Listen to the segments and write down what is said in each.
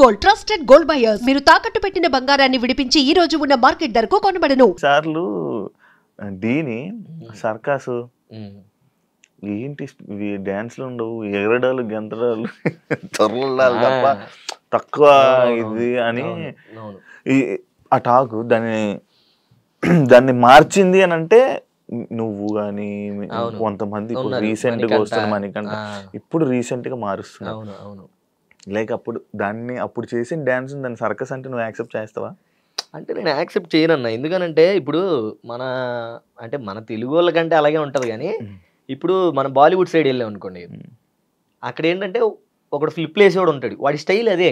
Gold trusted gold buyers. మీరు తాకట్టు పెట్టిన బంగారాన్ని విడిపించి ఈ రోజు ఉన్న మార్కెట్ ధరకు కొనబడను. సార్లు డీని సర్కాసు ఏంటి డాన్స్లు ఉండవు, ఎగరడాలు గెంతడాలు తొరలాలు తప్ప తక్కువ ఇది అని ఆ టాక్ దాన్ని మార్చింది అని అంటే నువ్వు కానీ కొంతమంది రీసెంట్ గా వస్తున్న మనకంటే ఇప్పుడు రీసెంట్ గా మారుస్తున్నావు. లైక్ అప్పుడు చేసిన డాన్స్ దాన్ని సర్కస్ అంటే నువ్వు యాక్సెప్ట్ చేస్తావా? అంటే నేను యాక్సెప్ట్ చేయనన్నా. ఎందుకనంటే ఇప్పుడు మన తెలుగు వాళ్ళకంటే అలాగే ఉంటది కానీ ఇప్పుడు మన బాలీవుడ్ సైడ్ వెళ్ళాం అనుకోండి, అక్కడ ఏంటంటే ఒకడు ఫ్లిప్లు వేసేవాడు ఉంటాడు, వాడి స్టైల్ అదే,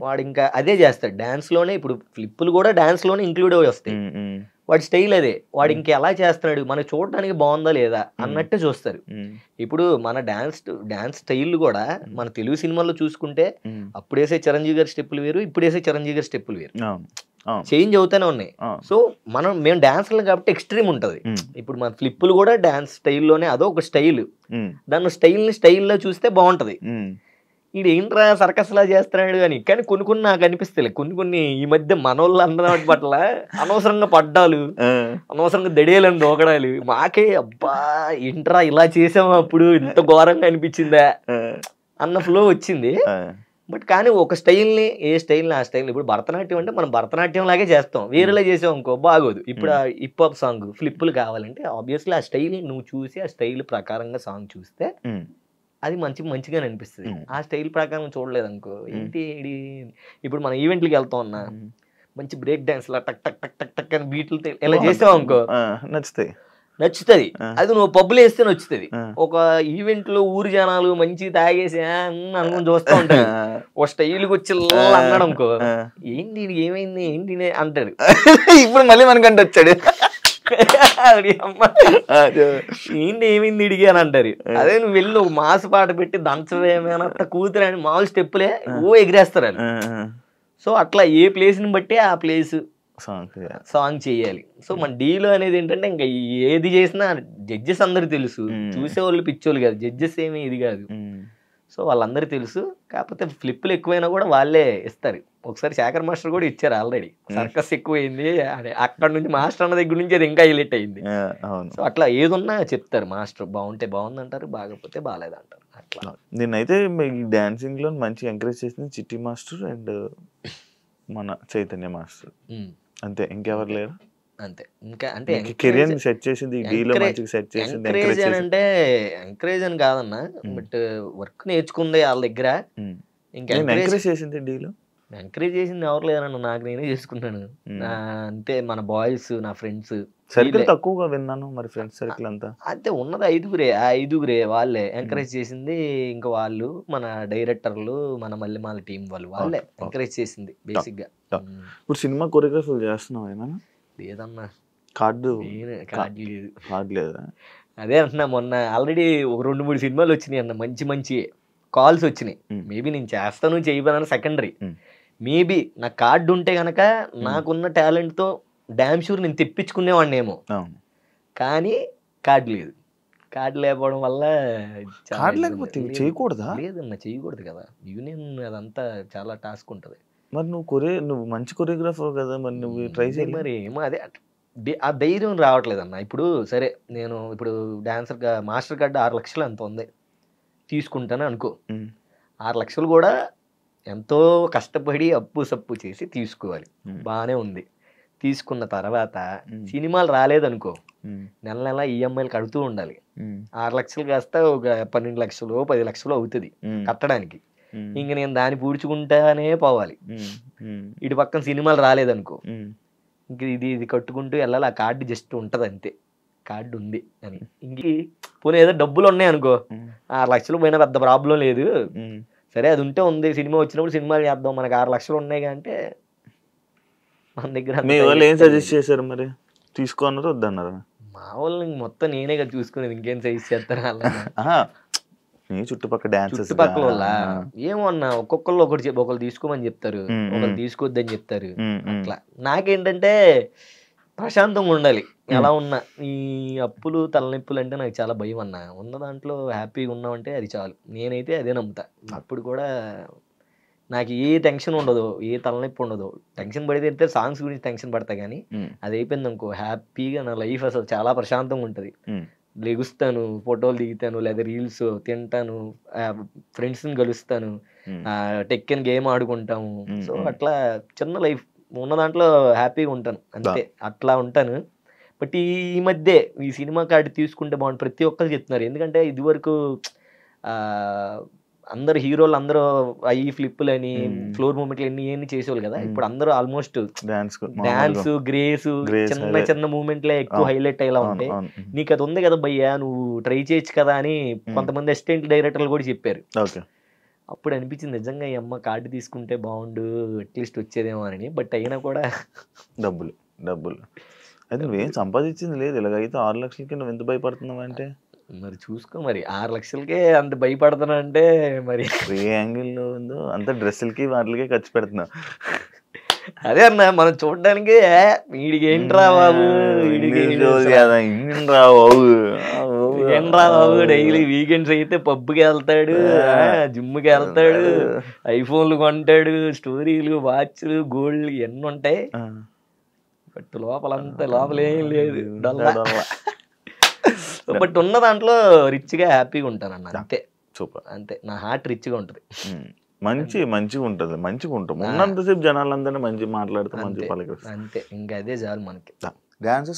వాడు ఇంకా అదే చేస్తాడు డాన్స్ లోనే. ఇప్పుడు ఫ్లిప్పులు కూడా డాన్స్ లోనే ఇంక్లూడ్ అయ్యి వస్తాయి, వాడి స్టైల్ అదే. వాడు ఇంకా ఎలా చేస్తున్నాడు, మనకు చూడడానికి బాగుందా లేదా అన్నట్టే చూస్తారు. ఇప్పుడు మన డాన్స్ స్టైల్ కూడా మన తెలుగు సినిమాల్లో చూసుకుంటే అప్పుడు వేసే చిరంజీవి గారి స్టెప్పులు వేరు, ఇప్పుడు వేసే చిరంజీవి గారి స్టెప్పులు వేరు, చేంజ్ అవుతానే ఉన్నాయి. సో మేము డాన్స్లు కాబట్టి ఎక్స్ట్రీమ్ ఉంటది. ఇప్పుడు మన ఫ్లిప్పులు కూడా డాన్స్ స్టైల్లోనే, అదో ఒక స్టైల్, దాన్ని స్టైల్లో చూస్తే బాగుంటది. ఇది ఏంట్రా సర్కస్ లా చేస్తున్నాడు అని. కానీ కొన్ని నాకు అనిపిస్తాయి, కొన్ని ఈ మధ్య మనోళ్ళు అందరూ పట్ల అనవసరంగా పడ్డాలు, అనవసరంగా దడేలని దోకడాలు, మాకే అబ్బా ఏంట్రా ఇలా చేసాము అప్పుడు ఇంత ఘోరంగా అనిపించిందా అన్న ఫ్లో వచ్చింది. బట్ కానీ ఒక స్టైల్ని, ఏ స్టైల్ని ఆ స్టైల్. ఇప్పుడు భరతనాట్యం అంటే మనం భరతనాట్యం లాగే చేస్తాం, వేరేలా చేసాం అనుకో బాగోదు. ఇప్పుడు హిప్ హాప్ సాంగ్ ఫ్లిప్పులు కావాలంటే ఆబ్వియస్లీ ఆ స్టైల్ నువ్వు చూసి ఆ స్టైల్ ప్రకారంగా సాంగ్ చూస్తే అది మంచిగానే అనిపిస్తుంది. ఆ స్టైల్ ప్రకారం చూడలేదు అనుకో ఏంటి. ఇప్పుడు మన ఈవెంట్లకి వెళ్తాం అన్నా, మంచి బ్రేక్ డాన్స్ లా టక్ టక్ టక్ టక్ టక్ అని బీట్లు ఇలా చేసావు అనుకో నచ్చుతుంది. అది నువ్వు పబ్బులు వేస్తే నచ్చుతుంది. ఒక ఈవెంట్ లో ఊరి జనాలు మంచి తాగేసి అనుకుని చూస్తూ ఉంటారు, ఒక స్టైల్కి వచ్చి అన్నాడు అనుకో, ఏంటి ఏమైంది ఏంటి అంటాడు. ఇప్పుడు మళ్ళీ మనకంటే వచ్చాడు ఏంటి ఏమైంది ఇడిగి అని అంటారు. అదే నువ్వు వెళ్ళి ఒక మాస్ పాట పెట్టి దంచవేమైనా కూతురు అని మామూలు స్టెప్పులే ఎగిరేస్తారు అని. సో అట్లా ఏ ప్లేస్ ని బట్టి ఆ ప్లేస్ సాంగ్ చేయాలి. సో మన డీలో అనేది ఏంటంటే ఇంకా ఏది చేసినా జడ్జెస్ అందరు తెలుసు, చూసేవాళ్ళు పిచ్చోళ్ళు కాదు, జడ్జెస్ ఏమీ ఇది కాదు. సో వాళ్ళందరూ తెలుసు. కాకపోతే ఫ్లిప్పులు ఎక్కువైనా కూడా వాళ్ళే ఇస్తారు. ఒకసారి శేఖర్ మాస్టర్ కూడా ఇచ్చారు ఆల్రెడీ, సర్కస్ ఎక్కువైంది అక్కడ నుంచి మాస్టర్ అన్న దగ్గర నుంచి అది ఇంకా హైలైట్ అయింది. సో అట్లా ఏదున్నా చెప్తారు మాస్టర్, బాగుంటే బాగుంది అంటారు, బాగపోతే బాగాలేదు అంటారు. అట్లా నేనైతే ఈ డాన్సింగ్ లో మంచి ఎంకరేజ్ చేసింది చిట్టి మాస్టర్ అండ్ మన చైతన్య మాస్టర్, అంతే. ఇంకెవరు లేరు అంతే. ఇంకా అంటే కెరియర్ సెట్ చేసింది అంటే ఎంకరేజ్ అని కాదన్నా, బట్ వర్క్ నేర్చుకుంది వాళ్ళ దగ్గర. ఇంకా ఎంకరేజ్ చేసింది డీలో, ఎంకరేజ్ చేసింది ఎవరు లేదన్న, నాకు నేనే చేసుకున్నాను అంతే. మన బాయ్స్, నా ఫ్రెండ్స్ సర్కిల్ తక్కువగా విన్నాను. మరి ఫ్రెండ్స్ సర్కిల్ అంతా అంతే ఉన్నది ఐదుగురే వాళ్ళే ఎంకరేజ్ చేసింది. ఇంకా వాళ్ళు మన డైరెక్టర్లు, మన మల్లెమాల టీం వాళ్ళే ఎంకరేజ్ చేసింది బేసిక్ గా. ఇప్పుడు సినిమా కొరియోగ్రఫీ చేస్తున్నావు ఏమన్నా? లేదన్నా, కార్డు లేదు. అదే అంటున్నా, మొన్న ఆల్రెడీ ఒక 2-3 సినిమాలు వచ్చినాయి అన్న, మంచి కాల్స్ వచ్చినాయి. మేబీ నేను చేస్తాను చేయబోదని సెకండరీ. మేబీ నా కార్డు ఉంటే గనక నాకున్న టాలెంట్ తో డామ్ షూర్ నేను తెప్పించుకునేవాడిని ఏమో, కానీ కార్డు లేదు. కార్డు లేకపోవడం వల్ల చేయకూడదా? లేదన్నా, చేయకూడదు కదా, యూనియన్ అదంతా చాలా టాస్క్ ఉంటుంది. మరి నువ్వు మంచి కొరియోగ్రాఫర్ కదా, మరి నువ్వు ట్రై చేయాలి. మరి ఏమో అదే ఆ ధైర్యం రావట్లేదన్న. ఇప్పుడు సరే నేను ఇప్పుడు డాన్సర్గా మాస్టర్ కార్డు 6 లక్షలు ఎంత ఉంది తీసుకుంటాను అనుకో, 6 లక్షలు కూడా ఎంతో కష్టపడి అప్పు సప్పు చేసి తీసుకోవాలి, బాగానే ఉంది. తీసుకున్న తర్వాత సినిమాలు రాలేదనుకో, నెల ఈఎంఐలు కడుతూ ఉండాలి. 6 లక్షలు కాస్త ఒక 12 లక్షలు 10 లక్షలు అవుతుంది కట్టడానికి. ఇంక నేను దాన్ని పూడ్చుకుంటానే పోవాలి. ఇటు పక్కన సినిమాలు రాలేదనుకో, ఇంక ఇది కట్టుకుంటూ వెళ్ళాలి. ఆ కార్డు జస్ట్ ఉంటది అంతే, కార్డు ఉంది అని. ఇంక పోనీ ఏదో డబ్బులు ఉన్నాయి అనుకో, 6 లక్షలు పోయినా పెద్ద ప్రాబ్లం లేదు, సరే అది ఉంటే ఉంది, సినిమా వచ్చినప్పుడు సినిమాలు చేద్దాం, మనకు 6 లక్షలు ఉన్నాయి అంటే మన దగ్గర. మీ వాళ్ళు ఏం సజెస్ట్ చేశారు మరి, తీసుకోన్నారు వద్దన్నారా? మా వాళ్ళు మొత్తం నేనే కదా చూసుకునేది, ఇంకేం సజెస్ట్ చేస్తారు చుట్టుపక్కల వల్ల. ఏమో అన్న, ఒక్కొక్కళ్ళు ఒకళ్ళు తీసుకోమని చెప్తారు, ఒకళ్ళు తీసుకోవద్దని చెప్తారు. అట్లా నాకేంటంటే ప్రశాంతంగా ఉండాలి. ఎలా ఉన్నా ఈ అప్పులు తలనొప్పులు అంటే నాకు చాలా భయం అన్న. ఉన్న దాంట్లో హ్యాపీగా ఉన్నామంటే అది చాలు, నేనైతే అదే నమ్ముతా. అప్పుడు కూడా నాకు ఏ టెన్షన్ ఉండదు, ఏ తలనొప్పి ఉండదు. టెన్షన్ పడితే సాంగ్స్ గురించి టెన్షన్ పడతా కానీ అది అయిపోయింది అనుకో హ్యాపీగా నా లైఫ్ అసలు చాలా ప్రశాంతంగా ఉంటుంది. లెగుస్తాను, ఫోటోలు దిగుతాను, లేదా రీల్స్ తింటాను, ఫ్రెండ్స్ని కలుస్తాను, టెక్కన్ గేమ్ ఆడుకుంటాము. సో అట్లా చిన్న లైఫ్ ఉన్న దాంట్లో హ్యాపీగా ఉంటాను అంతే, అట్లా ఉంటాను. బట్ ఈ మధ్య ఈ సినిమా కార్డు తీసుకుంటే బాగుంది ప్రతి ఒక్కరు చెప్తున్నారు. ఎందుకంటే ఇదివరకు అందరు హీరోలు అందరూ ఈ ఫ్లిప్పులని ఫ్లోర్ మూమెంట్లు ఎన్ని చేసేవాళ్ళు కదా. ఇప్పుడు అందరూ ఆల్మోస్ట్ డాన్స్, గ్రేస్, చిన్న చిన్న మూమెంట్లే ఎక్కువ హైలైట్ అయ్యేలా ఉంటాయి. నీకు అది ఉంది కదా భయ్యా, నువ్వు ట్రై చేయొచ్చు కదా అని కొంతమంది అసిస్టెంట్ డైరెక్టర్లు కూడా చెప్పారు. అప్పుడు అనిపించింది నిజంగా ఈ అమ్మ కార్డు తీసుకుంటే బాగుండు, అట్లీస్ట్ వచ్చేదేమో అని. బట్ అయినా కూడా డబ్బులు అయితే నువ్వేం సంపాదించింది లేదు. ఇలాగైతే 6 లక్షలకి నువ్వు ఎంత భయపడుతున్నావు అంటే మరి చూసుకో. మరి 6 లక్షలకే అంత భయపడుతున్నా అంటే మరి ఏ యాంగిల్లో ఉందో అంత డ్రెస్సులకి వాటికే ఖర్చు పెడుతున్నావు. అదే అన్న మనం చూడడానికి వీడికి ఏంట్రా బాబు, ఏంట్రా బాబు డైలీ వీకెండ్స్ అయితే పబ్కి వెళ్తాడు, జిమ్కి వెళ్తాడు, ఐఫోన్లు కొంటాడు, స్టోరీలు, వాచ్లు, గోల్డ్ ఎన్ని ఉంటాయి. బట్ లోపల ఏం లేదు. బట్ ఉన్న దాంట్లో రిచ్గా హ్యాపీగా ఉంటాను అన్న అంతే. సూపర్. అంతే, నా హార్ట్ రిచ్గా ఉంటుంది. మంచిగా ఉంటుంది, మంచిగా ఉంటాం. ఉన్నంతసేపు జనాలందరినీ మంచి మాట్లాడుతూ మంచి పలకరిస్తాం అంతే. ఇంకా అదే చాలు మనకి. డాన్సెస్